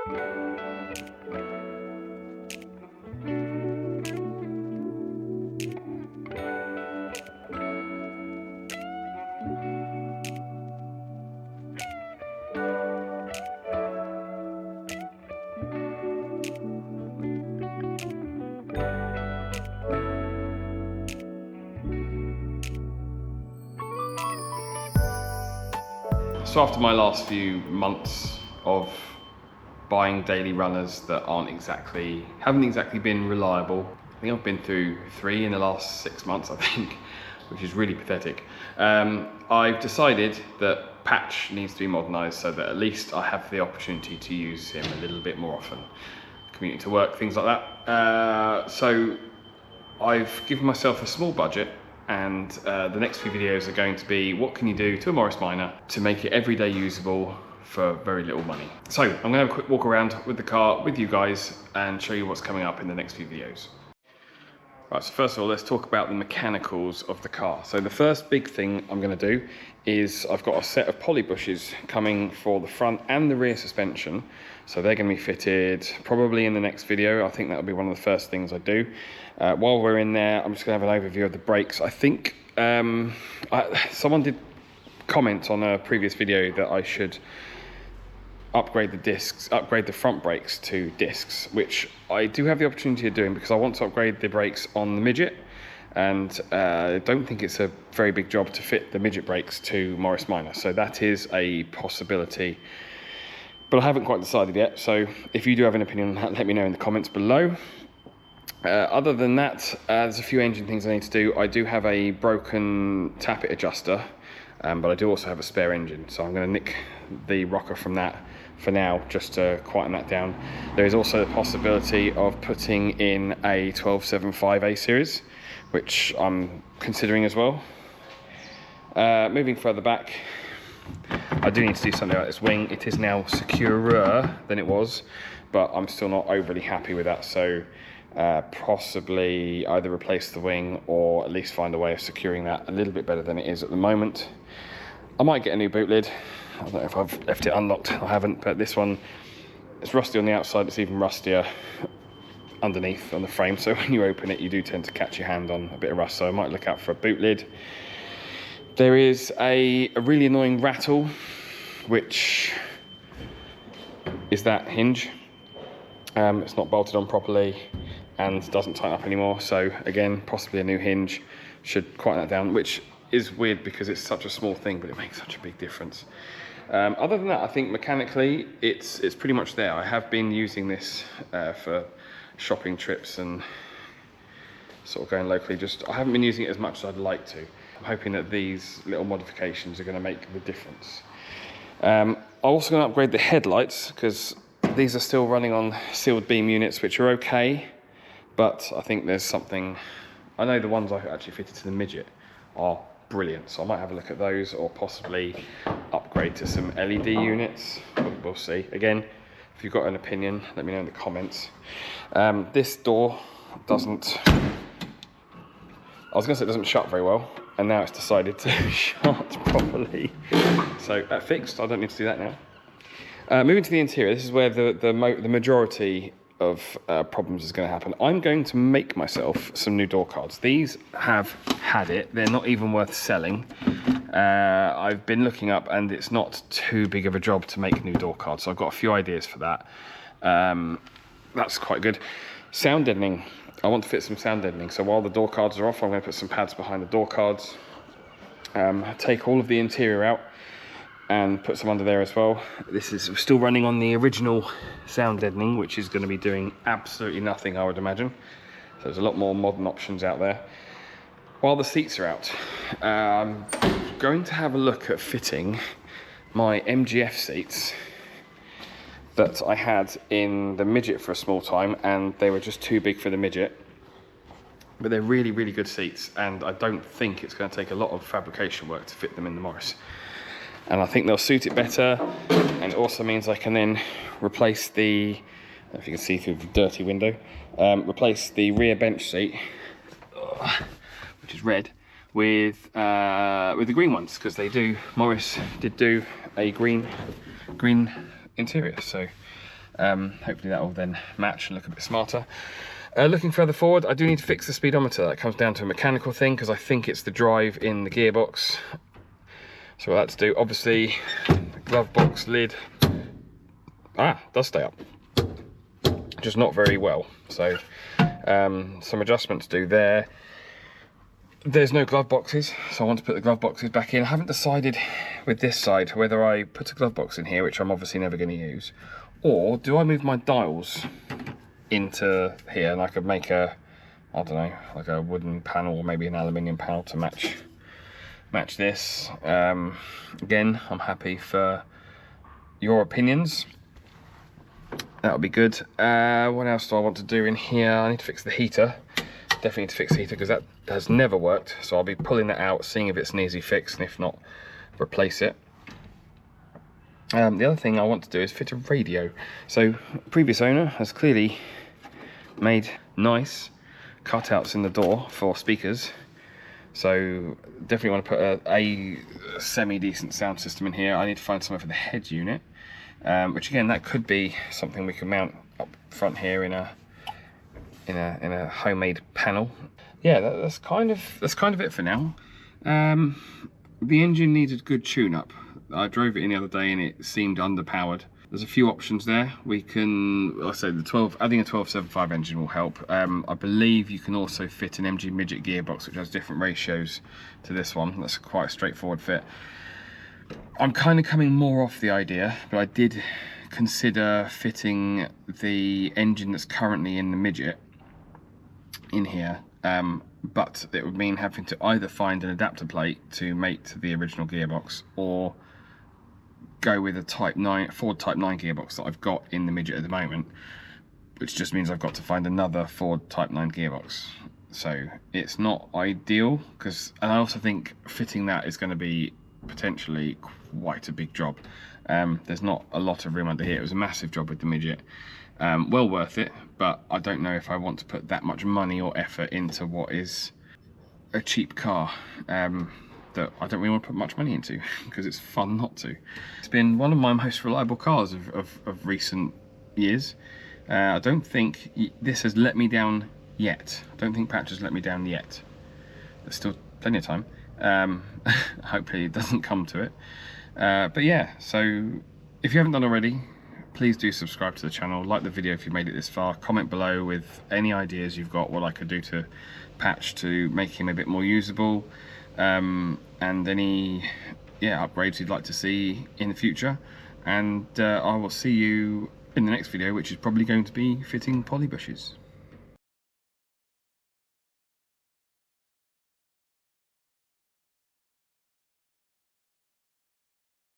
So after my last few months of buying daily runners that haven't exactly been reliable, I think I've been through 3 in the last 6 months, I think, which is really pathetic. I've decided that Patch needs to be modernised so that at least I have the opportunity to use him a little bit more often. Commuting to work, things like that. So I've given myself a small budget, and the next few videos are going to be what can you do to a Morris Minor to make it everyday usable for very little money. So I'm going to have a quick walk around with the car with you guys and show you what's coming up in the next few videos. Right, so first of all, let's talk about the mechanicals of the car. So the first big thing I'm going to do is I've got a set of poly bushes coming for the front and the rear suspension. So they're going to be fitted probably in the next video. I think that'll be one of the first things I do. While we're in there, I'm just going to have an overview of the brakes. I think someone did comment on a previous video that I should upgrade the front brakes to discs, which I do have the opportunity of doing because I want to upgrade the brakes on the Midget, and I don't think it's a very big job to fit the Midget brakes to Morris Minor, so that is a possibility, but I haven't quite decided yet. So if you do have an opinion on that, let me know in the comments below. Other than that, there's a few engine things I need to do. I do have a broken tappet adjuster, but I do also have a spare engine, so I'm going to nick the rocker from that for now, just to quieten that down. There is also the possibility of putting in a 1275A series, which I'm considering as well. Moving further back, I do need to do something about this wing. It is now securer than it was, but I'm still not overly happy with that, so possibly either replace the wing or at least find a way of securing that a little bit better than it is at the moment. I might get a new boot lid. I don't know if I've left it unlocked. I haven't, but this one, it's rusty on the outside. It's even rustier underneath on the frame, so when you open it you do tend to catch your hand on a bit of rust, so I might look out for a boot lid. There is a really annoying rattle, which is that hinge. It's not bolted on properly and doesn't tighten up anymore, so again, possibly a new hinge should quieten that down, which is weird because it's such a small thing, but it makes such a big difference. Other than that, I think mechanically it's pretty much there. I have been using this for shopping trips and sort of going locally. I haven't been using it as much as I'd like to. I'm hoping that these little modifications are going to make the difference. I'm also going to upgrade the headlights because these are still running on sealed beam units, which are okay, but I think there's something. I know the ones I actually fitted to the Midget are brilliant, so I might have a look at those, or possibly upgrade to some LED units. We'll see. Again, if you've got an opinion, let me know in the comments. This door doesn't, I was going to say it doesn't shut very well, and now it's decided to shut properly. So that fixed, I don't need to do that now. Moving to the interior, this is where the majority of problems is going to happen. I'm going to make myself some new door cards. These have had it. They're not even worth selling. I've been looking up and it's not too big of a job to make new door cards, so I've got a few ideas for that. That's quite good. Sound deadening. I want to fit some sound deadening, so while the door cards are off, I'm going to put some pads behind the door cards. Take all of the interior out and put some under there as well. This is still running on the original sound deadening, which is going to be doing absolutely nothing, I would imagine. So there's a lot more modern options out there. While the seats are out, I'm going to have a look at fitting my MGF seats that I had in the Midget for a small time, and they were just too big for the Midget. But they're really, really good seats, and I don't think it's going to take a lot of fabrication work to fit them in the Morris. And I think they'll suit it better, and it also means I can then replace the, I don't know if you can see through the dirty window, replace the rear bench seat, which is red, with the green ones, because Morris did do a green interior, so Hopefully that will then match and look a bit smarter. Looking further forward, I do need to fix the speedometer. That comes down to a mechanical thing because I think it's the drive in the gearbox. So what that's to do, obviously, the glove box lid, does stay up. Just not very well. So some adjustment to do there. There's no glove boxes, so I want to put the glove boxes back in. I haven't decided with this side whether I put a glove box in here, which I'm obviously never going to use, or do I move my dials into here and I could make a, I don't know, like a wooden panel or maybe an aluminium panel to match this. Again, I'm happy for your opinions. That would be good. What else do I want to do in here? I need to fix the heater. Definitely need to fix the heater because that has never worked. So I'll be pulling that out, seeing if it's an easy fix, and if not, replace it. The other thing I want to do is fit a radio. So previous owner has clearly made nice cutouts in the door for speakers. So definitely want to put a semi-decent sound system in here. I need to find somewhere for the head unit, which again, that could be something we can mount up front here in a homemade panel. Yeah, that's kind of it for now. The engine needed good tune-up. I drove it in the other day and it seemed underpowered. There's a few options there. We can, like I say, adding a 1275 engine will help. I believe you can also fit an MG Midget gearbox, which has different ratios to this one. That's quite a straightforward fit. I'm kind of coming more off the idea, but I did consider fitting the engine that's currently in the Midget in here, but it would mean having to either find an adapter plate to mate the original gearbox or go with a Ford Type 9 gearbox that I've got in the Midget at the moment, which just means I've got to find another Ford Type 9 gearbox. So it's not ideal, and I also think fitting that is going to be potentially quite a big job. There's not a lot of room under here. It was a massive job with the Midget. Well worth it, but I don't know if I want to put that much money or effort into what is a cheap car that I don't really want to put much money into because it's fun not to. It's been one of my most reliable cars of recent years. I don't think this has let me down yet. I don't think Patch has let me down yet. There's still plenty of time. Hopefully it doesn't come to it. But yeah, so if you haven't done already, please do subscribe to the channel, like the video if you made it this far, comment below with any ideas you've got, what I could do to Patch to make him a bit more usable, and any upgrades you'd like to see in the future. And I will see you in the next video, which is probably going to be fitting poly bushes.